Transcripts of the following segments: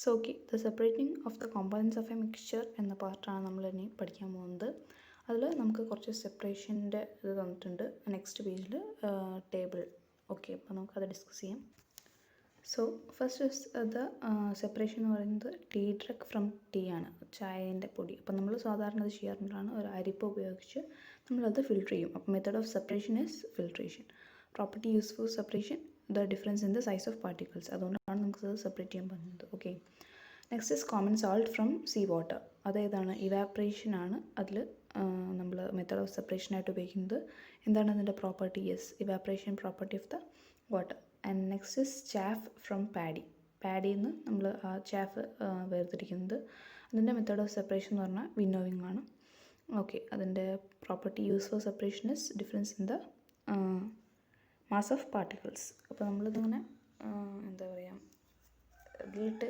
Okay, the separating of the components of a mixture എന്ന പാർട്ടാണ് നമ്മൾ ഇനി പഠിക്കാൻ പോകുന്നത്. അതിൽ നമുക്ക് കുറച്ച് സെപ്പറേഷൻ്റെ ഇത് തന്നിട്ടുണ്ട് നെക്സ്റ്റ് പേജിൽ ടേബിൾ. ഓക്കെ, അപ്പോൾ നമുക്കത് ഡിസ്കസ് ചെയ്യാം. So first is the separation എന്ന് പറയുന്നത് ടീ ഡ്രഗ് ഫ്രം ടീ ആണ്, ചായേൻ്റെ പൊടി. അപ്പം നമ്മൾ സാധാരണ അത് ചെയ്യാറുള്ളതാണ്, ഒരു അരിപ്പ ഉപയോഗിച്ച് നമ്മളത് ഫിൽട്ടർ ചെയ്യും. അപ്പോൾ method of separation is filtration. Property use for separation the difference in the size of particles. അതുകൊണ്ടാണ് നമുക്കത് സെപ്പറേറ്റ് ചെയ്യാൻ പറ്റുന്നത്. Okay, next is common salt from sea water. അതേതാണ്, ഇവാപ്രേഷൻ ആണ്. അതിൽ നമ്മൾ മെത്തേഡ് ഓഫ് സെപ്പറേഷനായിട്ട് ഉപയോഗിക്കുന്നത്. എന്താണ് അതിൻ്റെ property? Yes, evaporation property of the water. And next is chaff from paddy. പാഡിയിൽ നിന്ന് നമ്മൾ ആ ചാഫ് വേർതിരിക്കുന്നത്. അതിൻ്റെ മെത്തേഡ് ഓഫ് സെപ്പറേഷൻ എന്ന് പറഞ്ഞാൽ വിന്നോവിങ് ആണ്. ഓക്കെ, അതിൻ്റെ property use for separation is difference in the mass of particles. അപ്പോൾ നമ്മളിതിങ്ങനെ എന്താ പറയുക, ഇതിലിട്ട്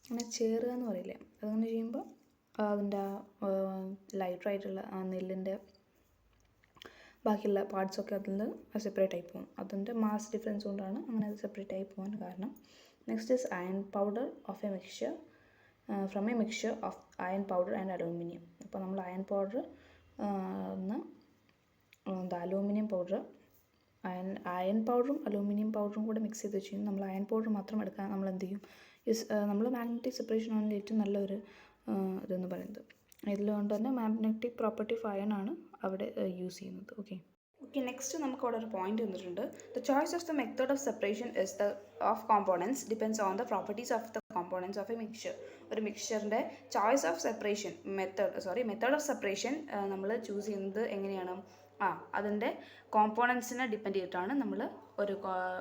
അങ്ങനെ ചേറുക എന്ന് പറയില്ലേ, അതങ്ങനെ ചെയ്യുമ്പോൾ അതിൻ്റെ ലൈറ്ററായിട്ടുള്ള ആ നെല്ലിൻ്റെ ബാക്കിയുള്ള പാർട്സൊക്കെ അതിൽ നിന്ന് സെപ്പറേറ്റ് ആയി പോകും. അതിൻ്റെ മാസ് ഡിഫറൻസ് കൊണ്ടാണ് അങ്ങനെ അത് സെപ്പറേറ്റ് ആയി പോകാൻ കാരണം. Next is iron powder of a mixture from A mixture of iron powder and aluminium. അപ്പോൾ നമ്മൾ iron powder aluminium powder, iron പൗഡറും അലൂമിനിയം പൗഡറും കൂടെ മിക്സ് ചെയ്ത് വെച്ച് കഴിഞ്ഞാൽ നമ്മൾ അയൺ പൗഡർ മാത്രം എടുക്കാൻ നമ്മൾ എന്ത് ചെയ്യും, നമ്മൾ മാഗ്നറ്റിക് സെപ്പറേഷൻ ആണ് ഏറ്റവും നല്ലൊരു ഇതെന്ന് പറയുന്നത്. ഇതിലുകൊണ്ട് തന്നെ മാഗ്നറ്റിക് പ്രോപ്പർട്ടി ഓഫ് അയൺ ആണ് അവിടെ യൂസ് ചെയ്യുന്നത്. ഓക്കെ, നെക്സ്റ്റ് നമുക്ക് അവിടെ ഒരു പോയിന്റ് തന്നിട്ടുണ്ട്. The choice of the method of separation is the of components depends on the properties of the components of a mixture. ഒരു മിക്സ്ചറിൻ്റെ choice of separation method of separation നമ്മൾ choose ചെയ്യുന്നത് എങ്ങനെയാണ്? അതിൻ്റെ കോമ്പോണൻസിനെ ഡിപ്പെൻഡ് ചെയ്തിട്ടാണ് നമ്മൾ ഒരു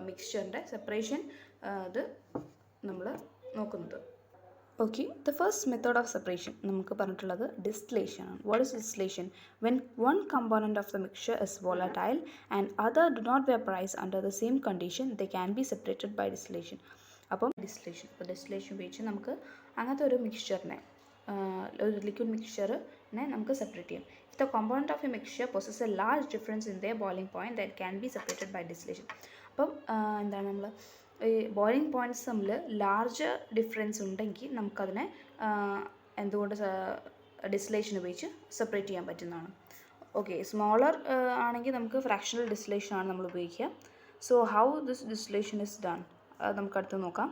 മിക്സ്ചറിൻ്റെ സെപ്പറേഷൻ ഇത് നമ്മൾ നോക്കുന്നത്. Okay, the first method of separation നമുക്ക് പറഞ്ഞിട്ടുള്ളത് ഡിസ്റ്റിലേഷൻ ആണ്. What is distillation? When one component of the mixture is volatile and other do not vaporise under the same condition they can be separated by distillation. അപ്പം distillation ഉപയോഗിച്ച് നമുക്ക് അങ്ങനത്തെ ഒരു മിക്സ്ചറിനെ, ഒരു liquid മിക്സ്ചറിനെ നമുക്ക് സെപ്പറേറ്റ് ചെയ്യാം. If the component of a mixture possess a large difference in the boiling point that can be separated by distillation. അപ്പം എന്താണ്, നമ്മൾ ഈ ബോയിലിംഗ് പോയിൻറ്റ്സ് തമ്മിൽ ലാർജ് ഡിഫറൻസ് ഉണ്ടെങ്കിൽ നമുക്കതിനെ എന്തുകൊണ്ട് ഡിസ്റ്റിലേഷൻ ഉപയോഗിച്ച് സെപ്പറേറ്റ് ചെയ്യാൻ പറ്റുന്നതാണ്. ഓക്കെ, സ്മോളർ ആണെങ്കിൽ നമുക്ക് ഫ്രാക്ഷണൽ ഡിസ്റ്റിലേഷൻ ആണ് നമ്മൾ ഉപയോഗിക്കുക. So how this distillation is done അത് നമുക്ക് അടുത്ത് നോക്കാം.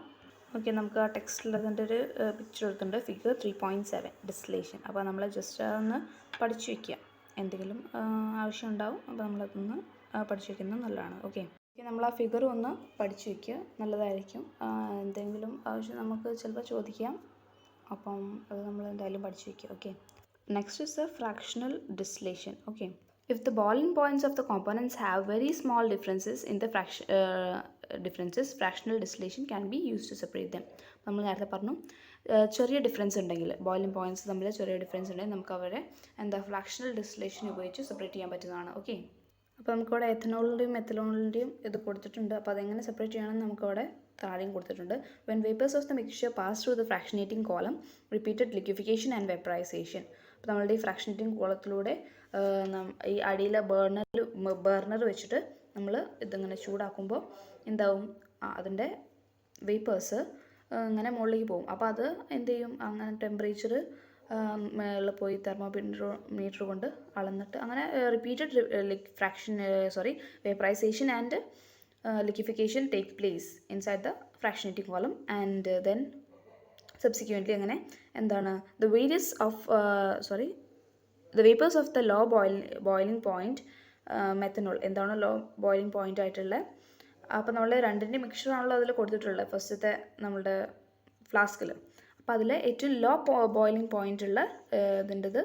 ഓക്കെ, നമുക്ക് ആ ടെക്സ്റ്റിൽ അതിൻ്റെ ഒരു പിക്ചർ എടുത്തിട്ടുണ്ട്, ഫിഗർ 3.7 ഡിസ്റ്റിലേഷൻ. അപ്പോൾ നമ്മൾ ജസ്റ്റ് അതൊന്ന് പഠിച്ചു വയ്ക്കുക, എന്തെങ്കിലും ആവശ്യം ഉണ്ടാവും. അപ്പോൾ നമ്മളതൊന്ന് പഠിച്ചു വയ്ക്കുന്നത് നല്ലതാണ്. ഓക്കെ, നമ്മൾ ആ ഫിഗർ ഒന്ന് പഠിച്ചു വയ്ക്കുക, നല്ലതായിരിക്കും. എന്തെങ്കിലും ആവശ്യം നമുക്ക് ചിലപ്പോൾ ചോദിക്കാം, അപ്പം അത് നമ്മൾ എന്തായാലും പഠിച്ചു വയ്ക്കുക. Okay, next is the fractional distillation. Okay, if the boiling points of the components have very small differences in the fractional distillation can be use to separate them. നമ്മൾ നേരത്തെ പറഞ്ഞു, ചെറിയ ഡിഫറൻസ് ഉണ്ടെങ്കിൽ, ബോയിലിംഗ് പോയിൻറ്റ്സ് തമ്മിൽ ചെറിയ difference ഉണ്ടെങ്കിൽ നമുക്ക് അവരെ ഫ്രാക്ഷണൽ ഡിസ്റ്റിലേഷൻ ഉപയോഗിച്ച് സെപ്പറേറ്റ് ചെയ്യാൻ പറ്റുന്നതാണ്. ഓക്കെ, അപ്പോൾ നമുക്കിവിടെ എഥനോളിൻ്റെയും മെത്തനോളിൻ്റെയും ഇത് കൊടുത്തിട്ടുണ്ട്. അപ്പോൾ അതെങ്ങനെ സെപ്പറേറ്റ് ചെയ്യണമെന്ന് നമുക്കവിടെ താഴെയും കൊടുത്തിട്ടുണ്ട്. When vapours of the mixture pass through the fractionating column, repeated liquefication and vaporisation. അപ്പോൾ നമ്മളുടെ ഈ ഫ്രാക്ഷനേറ്റിംഗ് കോളത്തിലൂടെ ഈ അടിയിലെ ബർണർ വെച്ചിട്ട് നമ്മൾ ഇതിങ്ങനെ ചൂടാക്കുമ്പോൾ എന്താവും, അതിൻ്റെ വേപ്പേഴ്സ് ഇങ്ങനെ മുകളിലേക്ക് പോകും. അപ്പോൾ അത് എന്ത് ചെയ്യും, അങ്ങനെ ടെമ്പറേച്ചർ മേളിൽ പോയി തെർമോമീറ്റർ കൊണ്ട് അളന്നിട്ട് അങ്ങനെ repeated vaporisation and liquefaction take place inside the fractionating column and then subsequently അങ്ങനെ എന്താണ് the vapors of the low boiling point methanol എന്താണ് ലോ ബോയിലിംഗ് പോയിൻ്റ് ആയിട്ടുള്ള. അപ്പോൾ നമ്മൾ രണ്ടിൻ്റെ മിക്സ്ചർ ആണല്ലോ അതിൽ കൊടുത്തിട്ടുള്ളത് ഫസ്റ്റത്തെ നമ്മളുടെ ഫ്ലാസ്കിൽ. അപ്പോൾ അതിൽ ഏറ്റവും ലോ ബോയിലിംഗ് പോയിൻ്റ് ഉള്ള ഇതിൻ്റെത്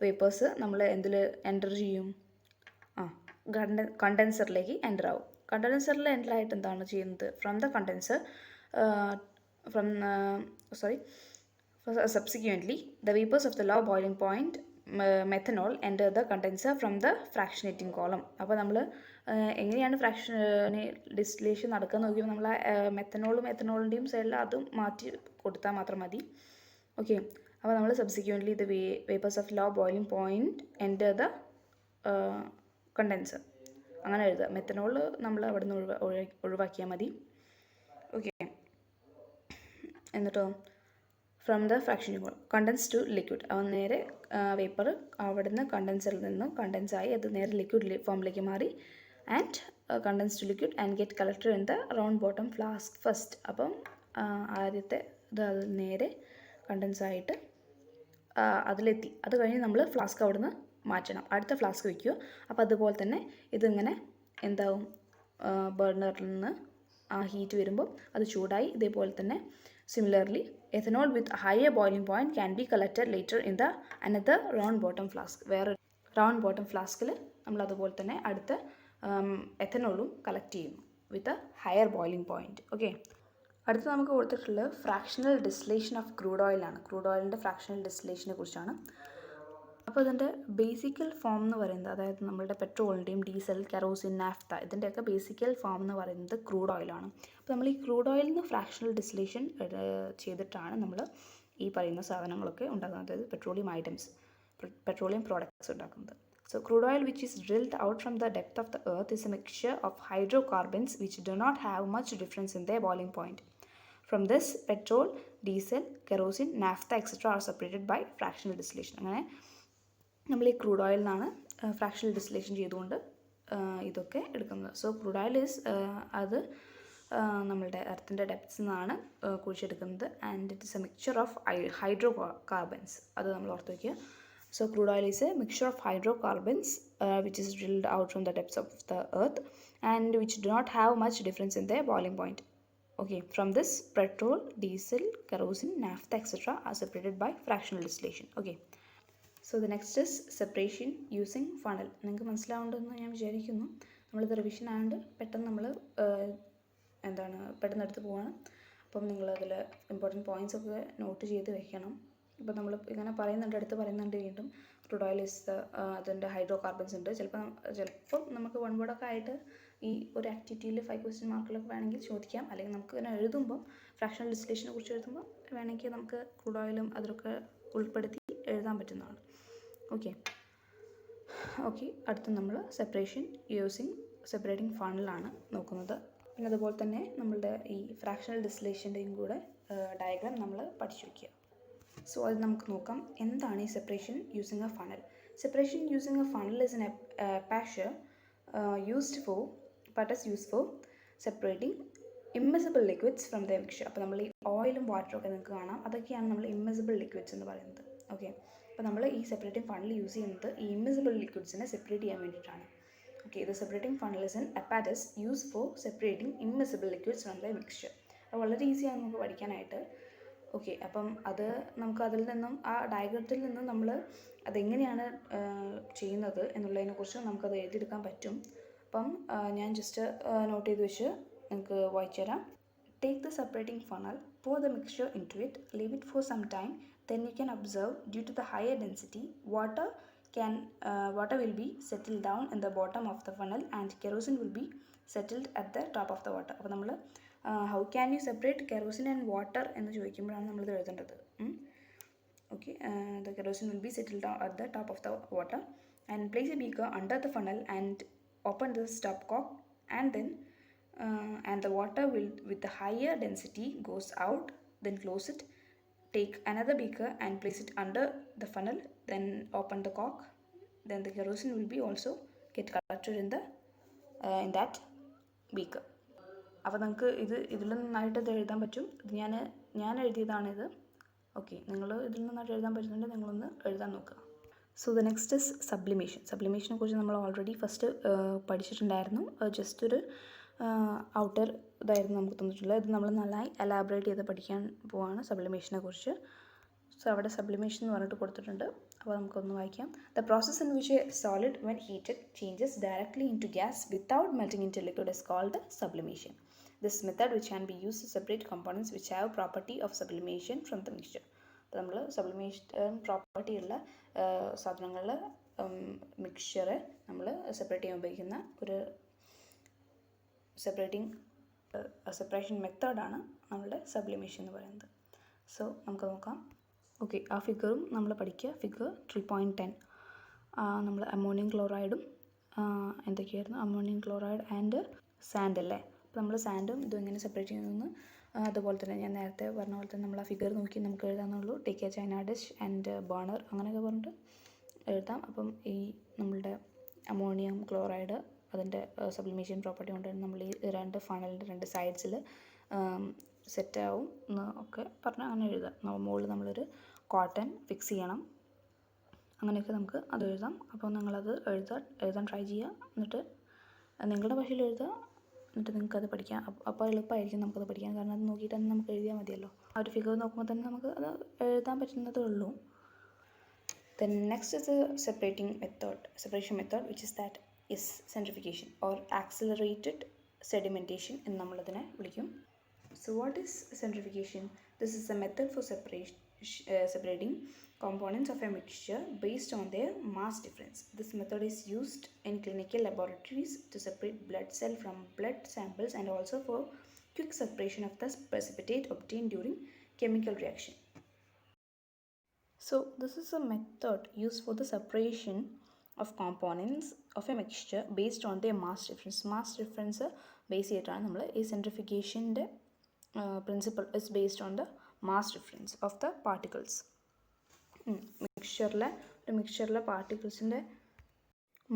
വേപ്പേഴ്സ് നമ്മൾ എന്തിൽ എൻ്റർ ചെയ്യും, കണ്ടൻസറിലേക്ക് എൻ്റർ ആവും. കണ്ടൻസറിൽ എൻ്റർ ആയിട്ട് എന്താണ് ചെയ്യുന്നത്, subsequently the vapors of the low boiling point methanol enter the condenser from the fractionating column. അപ്പോൾ നമ്മൾ എങ്ങനെയാണ് ഡിസ്റ്റിലേഷൻ നടക്കുക നോക്കിയപ്പോൾ നമ്മൾ മെത്തനോളിൻ്റെയും സൈഡിൽ അതും മാറ്റി കൊടുത്താൽ മാത്രം മതി. ഓക്കെ, അപ്പോൾ നമ്മൾ subsequently the vapours of low boiling point enter the condenser അങ്ങനെ എഴുതുക. മെത്തനോൾ നമ്മൾ അവിടെ നിന്ന് ഒഴിവാക്കിയാൽ മതി. ഓക്കെ, എന്നിട്ടോ from the fraction condense to liquid അവൻ നേരെ വേപ്പർ അവിടുന്ന് കണ്ടൻസറിൽ നിന്നും കണ്ടൻസായി അത് നേരെ ലിക്വിഡ് ഫോമിലേക്ക് മാറി and condense to liquid and get collected in the round bottom flask first. അപ്പം ആദ്യത്തെ ഇത് അത് നേരെ കണ്ടൻസായിട്ട് അതിലെത്തി. അത് കഴിഞ്ഞ് നമ്മൾ ഫ്ലാസ്ക് അവിടുന്ന് മാറ്റണം, അടുത്ത ഫ്ലാസ്ക് വയ്ക്കുക. അപ്പോൾ അതുപോലെ തന്നെ ഇതിങ്ങനെ എന്താവും, ബർണറിൽ നിന്ന് ആ ഹീറ്റ് വരുമ്പോൾ അത് ചൂടായി. ഇതേപോലെ തന്നെ similarly ethanol with higher boiling point can be collected later in the another round bottom flask. വേറെ റൗണ്ട് ബോട്ടം ഫ്ലാസ്കിൽ നമ്മൾ അതുപോലെ തന്നെ അടുത്ത എഥനോളും കളക്ട് ചെയ്യുന്നു with a higher boiling point. Okay, അടുത്ത് നമുക്ക് കൊടുത്തിട്ടുള്ളത് ഫ്രാക്ഷണൽ ഡിസ്റ്റിലേഷൻ ഓഫ് ക്രൂഡ് ഓയിലാണ്. ക്രൂഡ് ഓയിലിൻ്റെ ഫ്രാക്ഷണൽ ഡിസ്റ്റിലേഷനെ കുറിച്ചാണ്. അപ്പോൾ ഇതിൻ്റെ ബേസിക്കൽ ഫോം എന്ന് പറയുന്നത്, അതായത് നമ്മളുടെ പെട്രോളിൻ്റെയും ഡീസൽ, കെറോസിൻ, നാഫ്ത ഇതിൻ്റെയൊക്കെ ബേസിക്കൽ ഫോം എന്ന് പറയുന്നത് ക്രൂഡ് ഓയിലാണ്. അപ്പോൾ നമ്മൾ ഈ ക്രൂഡ് ഓയിലിൽ നിന്ന് ഫ്രാക്ഷണൽ ഡിസ്റ്റിലേഷൻ ചെയ്തിട്ടാണ് നമ്മൾ ഈ പറയുന്ന സാധനങ്ങളൊക്കെ ഉണ്ടാക്കുന്നത്, അതായത് പെട്രോളിയം ഐറ്റംസ്, പെട്രോളിയം പ്രോഡക്ട്സ് ഉണ്ടാക്കുന്നത്. So crude oil which is drilled out from the depth of the earth is a mixture of hydrocarbons which do not have much difference in their boiling point. From this, petrol, diesel, kerosene, naphtha etc. are separated by fractional distillation. അങ്ങനെ നമ്മൾ ഈ crude oil നിന്നാണ് fractional distillation ചെയ്തുകൊണ്ട് ഇതൊക്കെ എടുക്കുന്നത്. So crude oil is അത് നമ്മളുടെ എർത്തിൻ്റെ ഡെപ്ത്സിൽ നിന്നാണ് കുഴിച്ചെടുക്കുന്നത്. And it is a mixture of hydrocarbons. അത് നമ്മൾ ഓർത്ത് വയ്ക്കുക. So crude oil is a mixture of hydrocarbons which is drilled out from the depths of the earth and which do not have much difference in their boiling point. Okay, from this, petrol, diesel, kerosene, naphtha etc. are separated by fractional distillation. Okay, so the next is separation using funnel. നിങ്ങൾക്ക് മനസ്സിലാവുന്നുണ്ടെന്ന് ഞാൻ വിചാരിക്കുന്നു. നമ്മളിത് revision ആയതുകൊണ്ട് പെട്ടെന്ന് നമ്മൾ പെട്ടെന്ന് എടുത്ത് പോവാണ്. അപ്പം നിങ്ങളതിൽ ഇമ്പോർട്ടൻറ്റ് പോയിൻറ്റ്സ് ഒക്കെ നോട്ട് ചെയ്ത് വെക്കണം. ഇപ്പോൾ നമ്മൾ ഇങ്ങനെ അടുത്ത് പറയുന്നുണ്ട് വീണ്ടും ക്രൂഡ് ഓയിൽ ഇസ് അതിൻ്റെ ഹൈഡ്രോ കാർബൺസ് ഉണ്ട്. ചിലപ്പം നമുക്ക് വൺ വേർഡൊക്കെ ആയിട്ട് ഈ ഒരു ആക്ടിവിറ്റിയിൽ 5 ക്വസ്റ്റ്യൻ മാർക്കിലൊക്കെ വേണമെങ്കിൽ ചോദിക്കാം. അല്ലെങ്കിൽ നമുക്ക് ഇങ്ങനെ എഴുതുമ്പോൾ ഫ്രാക്ഷണൽ ഡിസ്റ്റിലേഷനെ കുറിച്ച് എഴുതുമ്പോൾ വേണമെങ്കിൽ നമുക്ക് ക്രൂഡ് ഓയിലും അതൊക്കെ ഉൾപ്പെടുത്തി എഴുതാൻ പറ്റുന്നതാണ്. ഓക്കെ, അടുത്ത് നമ്മൾ സെപ്പറേഷൻ യൂസിങ് സെപ്പറേറ്റിംഗ് ഫണലാണ് നോക്കുന്നത്. പിന്നെ അതുപോലെ തന്നെ നമ്മളുടെ ഈ ഫ്രാക്ഷണൽ ഡിസ്റ്റിലേഷൻ്റെയും കൂടെ ഡയഗ്രാം നമ്മൾ പഠിച്ചു വയ്ക്കുക. സോ അത് നമുക്ക് നോക്കാം, എന്താണ് ഈ separation using A funnel. Separation using A funnel is an aperture used for separating immiscible liquids from their mixture. അപ്പോൾ നമ്മൾ ഈ ഓയിലും വാട്ടറും ഒക്കെ നിങ്ങൾക്ക് കാണാം, അതൊക്കെയാണ് നമ്മൾ ഇമ്മിസിബിൾ ലിക്വിഡ്സ് എന്ന് പറയുന്നത്. ഓക്കെ, അപ്പോൾ നമ്മൾ ഈ സെപ്പറേറ്റിംഗ് ഫണൽ യൂസ് ചെയ്യുന്നത് ഈ ഇമ്മിസിബിൾ ലിക്വിഡ്സിനെ സെപ്പറേറ്റ് ചെയ്യാൻ വേണ്ടിയിട്ടാണ്. ഓക്കെ, ഇത് separating funnel is an apparatus used for separating immiscible liquids from their mixture. അത് വളരെ ഈസിയാണ് നമുക്ക് പഠിക്കാനായിട്ട്. ഓക്കെ, അപ്പം അത് നമുക്ക് അതിൽ നിന്നും ആ ഡയഗ്രത്തിൽ നിന്നും നമ്മൾ അതെങ്ങനെയാണ് ചെയ്യുന്നത് എന്നുള്ളതിനെക്കുറിച്ച് നമുക്കത് എഴുതിയെടുക്കാൻ പറ്റും. അപ്പം ഞാൻ ജസ്റ്റ് നോട്ട് ചെയ്ത് വെച്ച് നിങ്ങൾക്ക് വായിച്ചു തരാം. Take the separating funnel, pour the mixture into it, leave it for some time, then you can observe due to the higher density water will be settled down in the bottom of the funnel and kerosene will be settled at the top of the water. അപ്പോൾ നമ്മൾ how can you separate kerosene and water എന്ന് ചോദിക്കുമ്പോഴാണ് നമ്മളിത് എഴുതേണ്ടത്. Okay, the kerosene will be settled at the top of the water and place a beaker under the funnel and open the stopcock and then and the water will with the higher density goes out, then close it, take another beaker and place it under the funnel, then open the cork, then the kerosene will be also get collected in that beaker. അപ്പോൾ നമുക്ക് ഇതിൽ നിന്നായിട്ട് ഇത് എഴുതാൻ പറ്റും. ഇത് ഞാൻ എഴുതിയതാണിത്. Okay, നിങ്ങൾ ഇതിൽ നിന്നായിട്ട് എഴുതാൻ പറ്റുന്നുണ്ട്, നിങ്ങളൊന്ന് എഴുതാൻ നോക്കുക. So the next is sublimation. സബ്ലിമേഷനെ കുറിച്ച് നമ്മൾ ഓൾറെഡി ഫസ്റ്റ് പഠിച്ചിട്ടുണ്ടായിരുന്നു. ജസ്റ്റ് ഒരു ഔട്ടർ ഇതായിരുന്നു നമുക്ക് തന്നിട്ടുള്ളത്. ഇത് നമ്മൾ നന്നായി എലാബറേറ്റ് ചെയ്ത് പഠിക്കാൻ പോവാണ് സബ്ലിമേഷനെ കുറിച്ച്. സോ അവിടെ സബ്ലിമേഷൻ എന്ന് പറഞ്ഞിട്ട് കൊടുത്തിട്ടുണ്ട്. അപ്പോൾ നമുക്കൊന്ന് വായിക്കാം. The process in which a solid when heated changes directly into gas without melting into liquid is called sublimation. This method which can be used to separate components which have property of sublimation from the mixture. അപ്പോൾ നമ്മൾ sublimation property ഉള്ള സാധനങ്ങളിൽ mixture നമ്മൾ separate ചെയ്യാൻ ഉപയോഗിക്കുന്ന ഒരു separation മെത്തേഡാണ് നമ്മളുടെ സബ്ലിമേഷൻ എന്ന് പറയുന്നത്. സോ നമുക്ക് നോക്കാം. ഓക്കെ, ആ ഫിഗറും നമ്മൾ പഠിക്കുക. ഫിഗർ 3.10 നമ്മൾ അമോണിയം ക്ലോറൈഡും എന്തൊക്കെയായിരുന്നു, അമോണിയം ക്ലോറൈഡ് ആൻഡ് സാൻഡ് അല്ലേ. നമ്മൾ സാൻഡും ഇതും എങ്ങനെ സെപ്പറേറ്റ് ചെയ്യുന്നതെന്ന് അതുപോലെ തന്നെ ഞാൻ നേരത്തെ പറഞ്ഞ പോലെ തന്നെ നമ്മൾ ആ ഫിഗർ നോക്കി നമുക്ക് എഴുതാമെന്നുള്ളൂ. Take a china dish and burner അങ്ങനെയൊക്കെ പറഞ്ഞിട്ട് എഴുതാം. അപ്പം ഈ നമ്മളുടെ അമോണിയം ക്ലോറൈഡ് അതിൻ്റെ സബ്ലിമേഷൻ പ്രോപ്പർട്ടി കൊണ്ട് നമ്മൾ ഈ രണ്ട് ഫണലിൻ്റെ രണ്ട് സൈഡ്സിൽ സെറ്റാവും എന്ന് ഒക്കെ പറഞ്ഞാൽ അങ്ങനെ എഴുതാം. മുകളിൽ നമ്മളൊരു കോട്ടൺ ഫിക്സ് ചെയ്യണം, അങ്ങനെയൊക്കെ നമുക്ക് അത് എഴുതാം. അപ്പോൾ നിങ്ങളത് എഴുതാൻ ട്രൈ ചെയ്യുക. എന്നിട്ട് നിങ്ങളുടെ ഭാഷയിൽ എഴുതുക, എന്നിട്ട് നിങ്ങൾക്കത് പഠിക്കാം. അപ്പോൾ എളുപ്പമായിരിക്കും നമുക്കത് പഠിക്കാൻ. കാരണം അത് നോക്കിയിട്ട് തന്നെ നമുക്ക് എഴുതിയാൽ മതിയല്ലോ. ആ ഒരു ഫിഗർ നോക്കുമ്പോൾ തന്നെ നമുക്ക് അത് എഴുതാൻ പറ്റുന്നതേ ഉള്ളൂ. Then next is the separation method, which is that is centrifugation or accelerated sedimentation എന്ന് നമ്മളതിനെ വിളിക്കും. So what is centrifugation? This is a method for separating components of a mixture based on their mass difference. This method is used in clinical laboratories to separate blood cell from blood samples and also for quick separation of the precipitate obtained during chemical reaction. So this is a method used for the separation of components of a mixture based on their mass difference. Mass difference base ചെയ്തിട്ടാണ് നമ്മൾ ഈ സെൻട്രിഫിക്കേഷൻ്റെ principle is based on the mass difference of the particles. മിക്സ്ചറിലെ പാർട്ടിക്കിൾസിൻ്റെ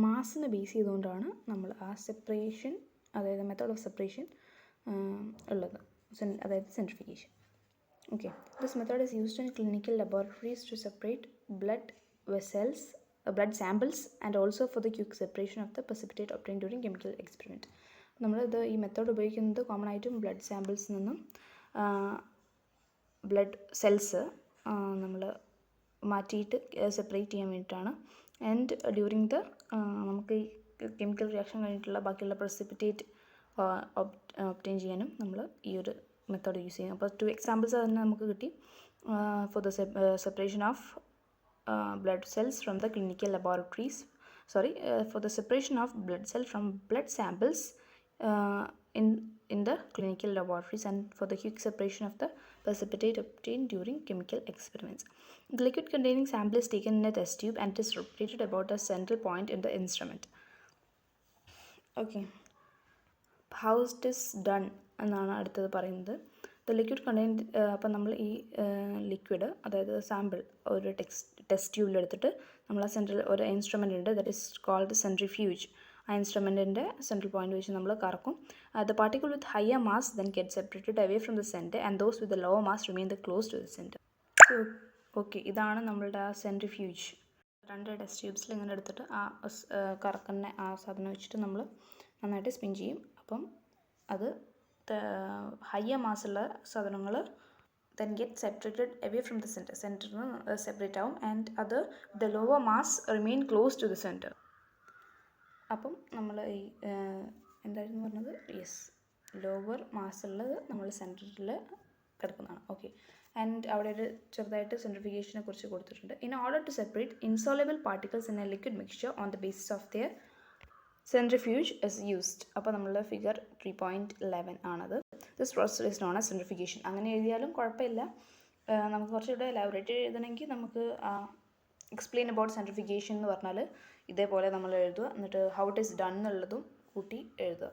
മാസിനെ base ചെയ്തുകൊണ്ടാണ് നമ്മൾ ആ സെപ്പറേഷൻ, അതായത് മെത്തേഡ് ഓഫ് സെപ്പറേഷൻ ഉള്ളത്, അതായത് സെൻട്രിഫിക്കേഷൻ. Okay, this method is used in clinical laboratories to separate blood samples and also for the quick separation of the precipitate obtained during chemical experiment. നമ്മളിത് ഈ മെത്തേഡ് ഉപയോഗിക്കുന്നത് common ആയിട്ടും blood സാമ്പിൾസിൽ നിന്നും blood cells നമ്മൾ മാറ്റിയിട്ട് separate ചെയ്യാൻ വേണ്ടിയിട്ടാണ്. And during the നമുക്ക് ഈ കെമിക്കൽ റിയാക്ഷൻ കഴിഞ്ഞിട്ടുള്ള ബാക്കിയുള്ള പ്രസിപ്പിറ്റേറ്റ് ഒബ്റ്റെയിൻ ചെയ്യാനും നമ്മൾ ഈ ഒരു മെത്തേഡ് യൂസ് ചെയ്യും. അപ്പോൾ 2 എക്സാമ്പിൾസ് തന്നെ നമുക്ക് കിട്ടി. For the separation of blood cells from the clinical laboratories for the separation of blood cell from blood samples in the clinical laboratories and for the quick separation of the precipitate obtained during chemical experiments. The liquid containing sample is taken in a test tube and it is rotated about a central point in the instrument. Okay, how it is done എന്നാണ് അടുത്തത് പറയുന്നത്. The liquid contain, അപ്പം നമ്മൾ ഈ liquid, അതായത് sample ഒരു test ട്യൂബിലെടുത്തിട്ട് നമ്മൾ ആ സെൻട്രൽ ഒരു ഇൻസ്ട്രുമെൻ്റ് ഉണ്ട്, ദറ്റ് ഇസ് കോൾഡ് സെൻട്രിഫ്യൂജ്. ആ ഇൻസ്ട്രുമെൻറ്റിൻ്റെ സെൻട്രൽ പോയിന്റ് വെച്ച് നമ്മൾ കറക്കും. The particle with higher mass then get separated away from the centre and those with the lower mass remain the close to the centre. So okay, ഇതാണ് നമ്മളുടെ ആ centrifuge. 2 test ട്യൂബ്സിൽ ഇങ്ങനെ എടുത്തിട്ട് ആ കറക്കുന്ന ആ സാധനം വെച്ചിട്ട് നമ്മൾ നന്നായിട്ട് സ്പിൻ ചെയ്യും. അപ്പം അത് ഹയർ മാസുള്ള സാധനങ്ങൾ then get separated away from the centre, സെൻറ്ററിൽ നിന്ന് സെപ്പറേറ്റ് ആവും. ആൻഡ് അത് the lower mass remain close to the centre. അപ്പം നമ്മൾ ഈ എന്തായിരുന്നു പറഞ്ഞത്, യെസ്, ലോവർ മാസുള്ളത് നമ്മൾ സെൻറ്ററിൽ കിടക്കുന്നതാണ്. ഓക്കെ, ആൻഡ് അവിടെ ഒരു ചെറുതായിട്ട് സെൻട്രിഫിക്കേഷനെ കുറിച്ച് കൊടുത്തിട്ടുണ്ട്. In order to separate insoluble particles in a liquid mixture on the basis of their centrifuge is used. അപ്പോൾ നമ്മളുടെ ഫിഗർ 3.11 ആണത്. This process is known as centrifugation. അങ്ങനെ എഴുതിയാലും കുഴപ്പമില്ല. നമുക്ക് കുറച്ചുകൂടെ എലാബറേറ്റ് എഴുതണമെങ്കിൽ നമുക്ക് എക്സ്പ്ലെയിൻ അബൌട്ട് സെൻട്രിഫിക്കേഷൻ എന്ന് പറഞ്ഞാൽ ഇതേപോലെ നമ്മൾ എഴുതുക, എന്നിട്ട് ഹൗ ഇറ്റ് ഈസ് ഡൺ എന്നുള്ളതും കൂട്ടി എഴുതുക.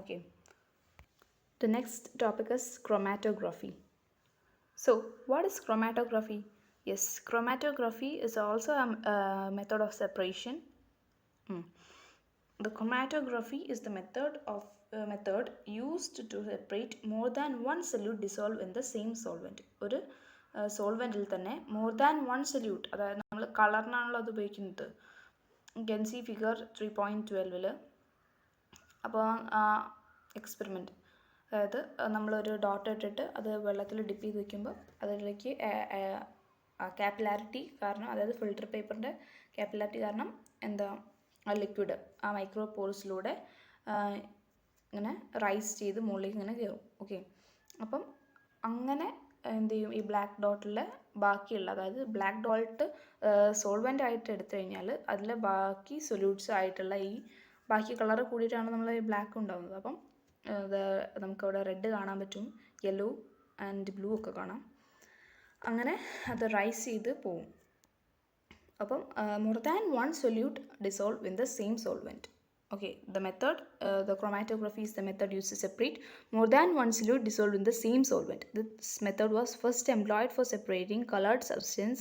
Okay, the next topic is chromatography. So what is chromatography? Yes, chromatography is also a method of separation. The chromatography is the method used to separate more than one solute dissolved in the same solvent. ഒരു സോൾവെൻറ്റിൽ തന്നെ more than one solute, അതായത് നമ്മൾ കളറിനാണല്ലോ അത് ഉപയോഗിക്കുന്നത്. You can see figure 3.12. അപ്പോൾ experiment, അതായത് നമ്മളൊരു dot ഇട്ടിട്ട് അത് വെള്ളത്തിൽ ഡിപ്പ് ചെയ്ത് വയ്ക്കുമ്പോൾ അതിലേക്ക് ക്യാപ്പിലാരിറ്റി കാരണം, അതായത് ഫിൽറ്റർ പേപ്പറിൻ്റെ ക്യാപ്പിലാരിറ്റി കാരണം എന്താ, ആ ലിക്വിഡ് ആ മൈക്രോ പോർസിലൂടെ ഇങ്ങനെ റൈസ് ചെയ്ത് മുകളിലേക്ക് ഇങ്ങനെ കയറും. ഓക്കെ, അപ്പം അങ്ങനെ എന്ത് ചെയ്യും, ഈ ബ്ലാക്ക് ഡോട്ടിലെ ബാക്കിയുള്ള, അതായത് ബ്ലാക്ക് ഡോട്ട് സോൾവെൻ്റ് ആയിട്ട് എടുത്തു കഴിഞ്ഞാൽ അതിലെ ബാക്കി സൊല്യൂട്ട്സ് ആയിട്ടുള്ള ഈ ബാക്കി കളറ് കൂടിയിട്ടാണ് നമ്മൾ ഈ ബ്ലാക്ക് ഉണ്ടാകുന്നത്. അപ്പം നമുക്കവിടെ റെഡ് കാണാൻ പറ്റും, യെല്ലോ ആൻഡ് ബ്ലൂ ഒക്കെ കാണാം. അങ്ങനെ അത് റൈസ് ചെയ്ത് പോവും. അപ്പം more than one solute dissolve in the same solvent. Okay, the method, the chromatography is the method used to separate more than one solute dissolved in the same solvent. This method was first employed for separating colored substance,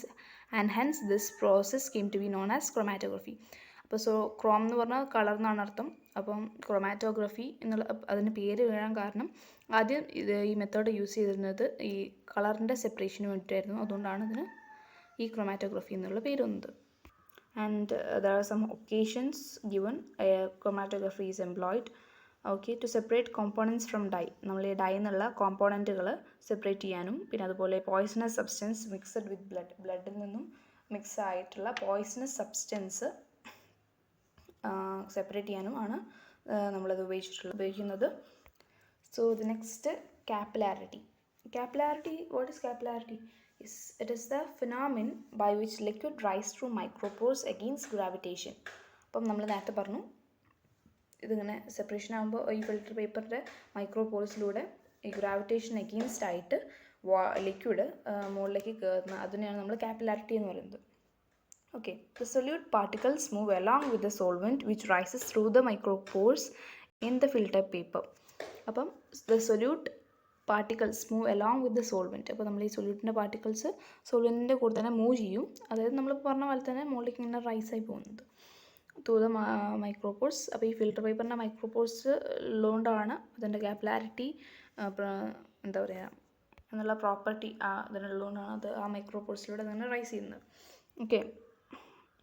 and hence this process came to be known as chromatography. അപ്പോൾ Chrome എന്ന് പറഞ്ഞാൽ colour എന്നാണ് അർത്ഥം. അപ്പം chromatography എന്നുള്ള അതിന് പേര് വീഴാൻ കാരണം ആദ്യം ഈ മെത്തേഡ് യൂസ് ചെയ്തിരുന്നത് ഈ കളറിൻ്റെ സെപ്പറേഷന് വേണ്ടിയിട്ടായിരുന്നു. അതുകൊണ്ടാണ് ഇതിന് ഈ ക്രൊമാറ്റോഗ്രഫി എന്നുള്ള പേര് വന്നത്. And there are some occasions given chromatography is employed, okay, to separate components from dye. നമ്മൾ ഈ ഡൈ എന്നുള്ള കോമ്പോണൻറ്റുകൾ സെപ്പറേറ്റ് ചെയ്യാനും പിന്നെ അതുപോലെ പോയ്സണസ് സബ്സ്റ്റൻസ് മിക്സഡ് വിത്ത് ബ്ലഡിൽ നിന്നും മിക്സ് ആയിട്ടുള്ള പോയ്സണസ് സബ്സ്റ്റൻസ് സെപ്പറേറ്റ് ചെയ്യാനും ആണ് നമ്മളത് ഉപയോഗിക്കുന്നത്. So the next capillarity. Capillarity, what is capillarity? It is the phenomenon by which liquid rise through micropores against gravitation. അപ്പം നമ്മൾ നേരത്തെ പറഞ്ഞു ഇതിങ്ങനെ സെപ്പറേഷൻ ആകുമ്പോൾ ഈ ഫിൽറ്റർ പേപ്പറിൻ്റെ മൈക്രോപോർസിലൂടെ ഈ ഗ്രാവിറ്റേഷൻ അഗെയിൻസ്റ്റ് ആയിട്ട് ലിക്വിഡ് മുകളിലേക്ക് കയറുന്ന അതിനെയാണ് നമ്മൾ capillarity എന്ന് പറയുന്നത്. Okay, the solute particles move along with the solvent which rises through the micropores in the filter paper. അപ്പം the solute particles move along with the solvent. അപ്പോൾ നമ്മൾ ഈ സൊല്യൂട്ടിൻ്റെ പാർട്ടിക്കിൾസ് സോൾവെൻറ്റിൻ്റെ കൂടെ തന്നെ മൂവ് ചെയ്യും. അതായത് നമ്മൾ പറഞ്ഞ പോലെ തന്നെ മുകളിലേക്ക് ഇങ്ങനെ റൈസായി പോകുന്നത് ത്രൂ ദ മൈക്രോപോർസ്. അപ്പോൾ ഈ ഫിൽറ്റർ പേപ്പറിൻ്റെ മൈക്രോപോർസ് ഉള്ളതുകൊണ്ടാണ് അതിൻ്റെ ക്യാപ്പിലാരിറ്റി എന്താ പറയുക എന്നുള്ള പ്രോപ്പർട്ടി അതിനുള്ളതുകൊണ്ടാണ് അത് ആ മൈക്രോപോർസിലൂടെ തന്നെ റൈസ് ചെയ്യുന്നത്. Okay,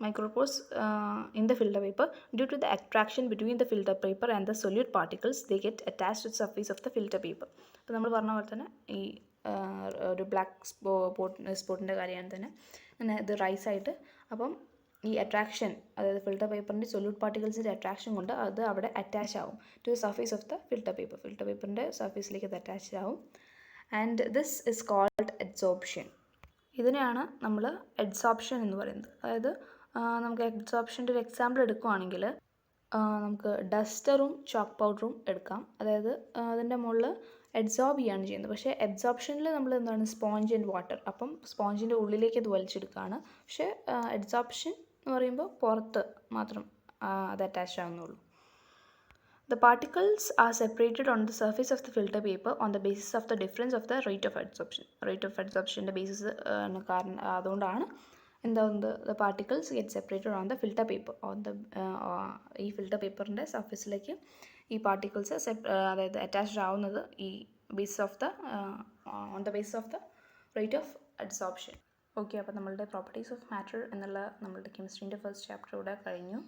micropores in the filter paper. Due to the attraction between the filter paper and the solute particles, they get attached to the surface of the filter paper. അപ്പോൾ നമ്മൾ പറഞ്ഞ പോലെ തന്നെ ഈ ഒരു ബ്ലാക്ക് സ്പോട്ടിൻ്റെ കാര്യമാണ് തന്നെ അങ്ങനെ ഇത് റൈസ് ആയിട്ട് അപ്പം ഈ അട്രാക്ഷൻ അതായത് ഫിൽറ്റർ പേപ്പറിൻ്റെ സൊല്യൂട്ട് പാർട്ടിക്കിൾസിൻ്റെ അട്രാക്ഷൻ കൊണ്ട് അത് അവിടെ അറ്റാച്ച് ആവും to the surface of the filter paper. Filter പേപ്പറിൻ്റെ സർഫേസിലേക്ക് അത് അറ്റാച്ച് ആവും. And this is called adsorption. ഇതിനെയാണ് നമ്മൾ അഡ്സോർപ്ഷൻ എന്ന് പറയുന്നത്. അതായത് നമുക്ക് അഡ്സോർപ്ഷൻ്റെ ഒരു എക്സാമ്പിൾ എടുക്കുകയാണെങ്കിൽ നമുക്ക് ഡസ്റ്ററും ചോക്ക് പൗഡറും എടുക്കാം. അതായത് അതിൻ്റെ മുകളിൽ അഡ്സോർബ് ചെയ്യാണ് ചെയ്യുന്നത്. പക്ഷേ അഡ്സോർപ്ഷനിൽ നമ്മൾ എന്താണ് സ്പോഞ്ച് ആൻഡ് വാട്ടർ, അപ്പം സ്പോഞ്ചിൻ്റെ ഉള്ളിലേക്ക് അത് വലിച്ചെടുക്കുകയാണ്. പക്ഷേ അഡ്സോർപ്ഷൻ എന്ന് പറയുമ്പോൾ പുറത്ത് മാത്രം അത് attach ആവുന്നുള്ളൂ. The particles are separated on the surface of the filter paper on the basis of the difference of the rate of adsorption. Rate of adsorptionൻ്റെ ബേസിസ് കാരണം അതുകൊണ്ടാണ് എന്താവുന്നത് the particles get separated on the filter paper. ഈ filter പേപ്പറിൻ്റെ സർഫേസിലേക്ക് ഈ particles അതായത് അറ്റാച്ച്ഡ് ആവുന്നത് ഈ basis of the on the basis of the rate of adsorption. Okay, അപ്പോൾ നമ്മളുടെ പ്രോപ്പർട്ടീസ് ഓഫ് മാറ്റർ എന്നുള്ള നമ്മളുടെ കെമിസ്ട്രീൻ്റെ ഫസ്റ്റ് ചാപ്റ്റർ ഇവിടെ കഴിഞ്ഞു.